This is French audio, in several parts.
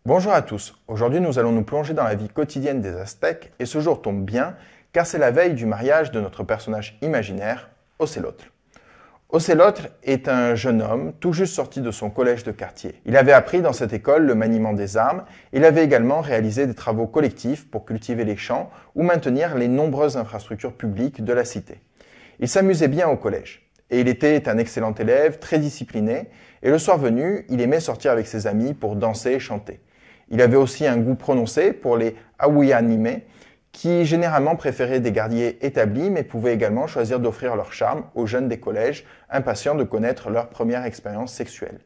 Bonjour à tous, aujourd'hui nous allons nous plonger dans la vie quotidienne des Aztèques et ce jour tombe bien car c'est la veille du mariage de notre personnage imaginaire, Océlotl. Océlotl est un jeune homme tout juste sorti de son collège de quartier. Il avait appris dans cette école le maniement des armes, il avait également réalisé des travaux collectifs pour cultiver les champs ou maintenir les nombreuses infrastructures publiques de la cité. Il s'amusait bien au collège. Et il était un excellent élève, très discipliné, et le soir venu, il aimait sortir avec ses amis pour danser et chanter. Il avait aussi un goût prononcé pour les aouyanime, qui généralement préféraient des gardiers établis, mais pouvaient également choisir d'offrir leur charme aux jeunes des collèges, impatients de connaître leur première expérience sexuelle.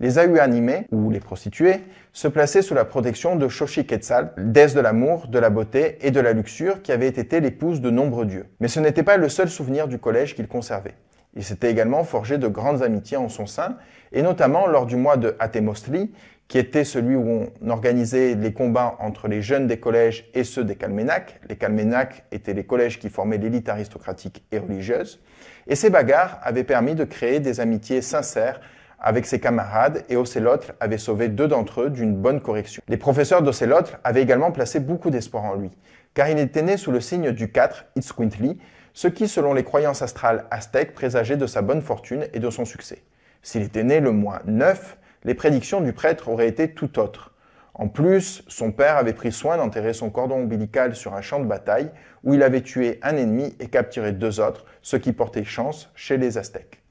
Les aouyanime, ou les prostituées, se plaçaient sous la protection de Xochiquetzal, déesse de l'amour, de la beauté et de la luxure, qui avait été l'épouse de nombreux dieux. Mais ce n'était pas le seul souvenir du collège qu'il conservait. Il s'était également forgé de grandes amitiés en son sein, et notamment lors du mois de Atemostli, qui était celui où on organisait les combats entre les jeunes des collèges et ceux des Calménaques. Les Calménaques étaient les collèges qui formaient l'élite aristocratique et religieuse. Et ces bagarres avaient permis de créer des amitiés sincères avec ses camarades, et Océlotl avait sauvé 2 d'entre eux d'une bonne correction. Les professeurs d'Océlotl avaient également placé beaucoup d'espoir en lui, car il était né sous le signe du 4, Itzcuintli, ce qui, selon les croyances astrales aztèques, présageait de sa bonne fortune et de son succès. S'il était né le mois 9, les prédictions du prêtre auraient été tout autres. En plus, son père avait pris soin d'enterrer son cordon ombilical sur un champ de bataille où il avait tué un ennemi et capturé 2 autres, ce qui portait chance chez les Aztèques.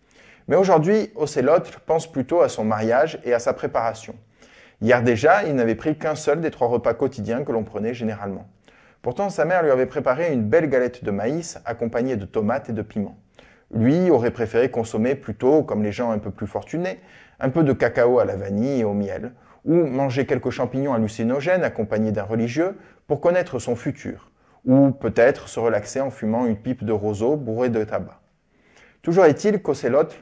Mais aujourd'hui, Océlotl pense plutôt à son mariage et à sa préparation. Hier déjà, il n'avait pris qu'un seul des 3 repas quotidiens que l'on prenait généralement. Pourtant, sa mère lui avait préparé une belle galette de maïs accompagnée de tomates et de piments. Lui aurait préféré consommer plutôt, comme les gens un peu plus fortunés, un peu de cacao à la vanille et au miel, ou manger quelques champignons hallucinogènes accompagnés d'un religieux pour connaître son futur, ou peut-être se relaxer en fumant une pipe de roseau bourrée de tabac. Toujours est-il qu'Océlotl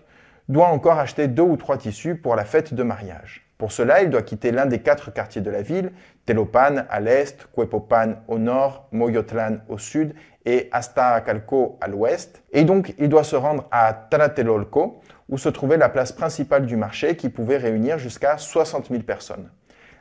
doit encore acheter 2 ou 3 tissus pour la fête de mariage. Pour cela, il doit quitter l'un des 4 quartiers de la ville, Telopan à l'est, Cuepopan au nord, Moyotlan au sud et Aztacalco à l'ouest. Et donc, il doit se rendre à Tlatelolco, où se trouvait la place principale du marché qui pouvait réunir jusqu'à 60 000 personnes.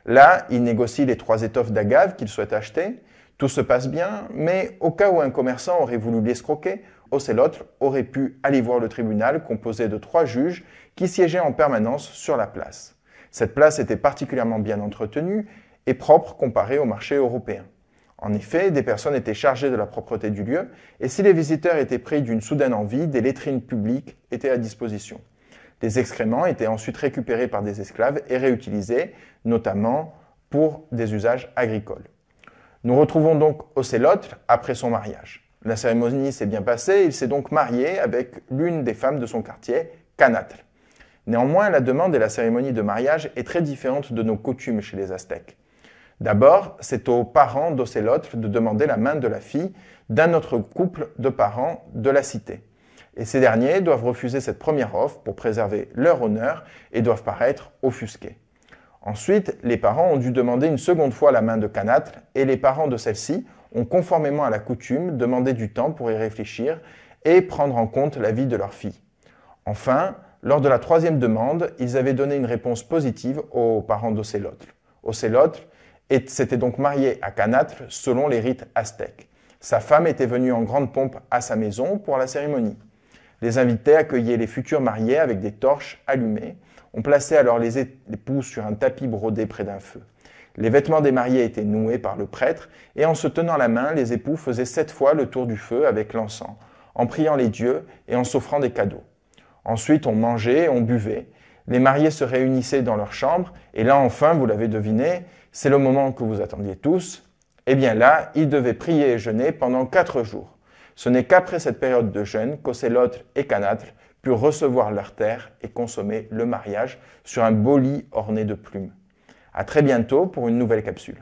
Là, il négocie les 3 étoffes d'agave qu'il souhaite acheter. Tout se passe bien, mais au cas où un commerçant aurait voulu l'escroquer, Océlotl aurait pu aller voir le tribunal composé de 3 juges qui siégeaient en permanence sur la place. Cette place était particulièrement bien entretenue et propre comparée au marché européen. En effet, des personnes étaient chargées de la propreté du lieu et si les visiteurs étaient pris d'une soudaine envie, des latrines publiques étaient à disposition. Les excréments étaient ensuite récupérés par des esclaves et réutilisés, notamment pour des usages agricoles. Nous retrouvons donc Océlotl après son mariage. La cérémonie s'est bien passée, il s'est donc marié avec l'une des femmes de son quartier, Canatl. Néanmoins, la demande et la cérémonie de mariage est très différente de nos coutumes chez les Aztèques. D'abord, c'est aux parents d'Océlotl de demander la main de la fille d'un autre couple de parents de la cité. Et ces derniers doivent refuser cette première offre pour préserver leur honneur et doivent paraître offusqués. Ensuite, les parents ont dû demander une seconde fois la main de Canatl et les parents de celle-ci ont, conformément à la coutume, demandé du temps pour y réfléchir et prendre en compte l'avis de leur fille. Enfin, lors de la 3e demande, ils avaient donné une réponse positive aux parents d'Océlotl. Océlotl s'était donc marié à Canatl selon les rites aztèques. Sa femme était venue en grande pompe à sa maison pour la cérémonie. Les invités accueillaient les futurs mariés avec des torches allumées. On plaçait alors les époux sur un tapis brodé près d'un feu. Les vêtements des mariés étaient noués par le prêtre et en se tenant la main, les époux faisaient 7 fois le tour du feu avec l'encens, en priant les dieux et en s'offrant des cadeaux. Ensuite, on mangeait, on buvait. Les mariés se réunissaient dans leur chambre et là, enfin, vous l'avez deviné, c'est le moment que vous attendiez tous. Eh bien là, ils devaient prier et jeûner pendant 4 jours. Ce n'est qu'après cette période de jeûne qu'Océlotl et Canatl purent recevoir leur terre et consommer le mariage sur un beau lit orné de plumes. À très bientôt pour une nouvelle capsule.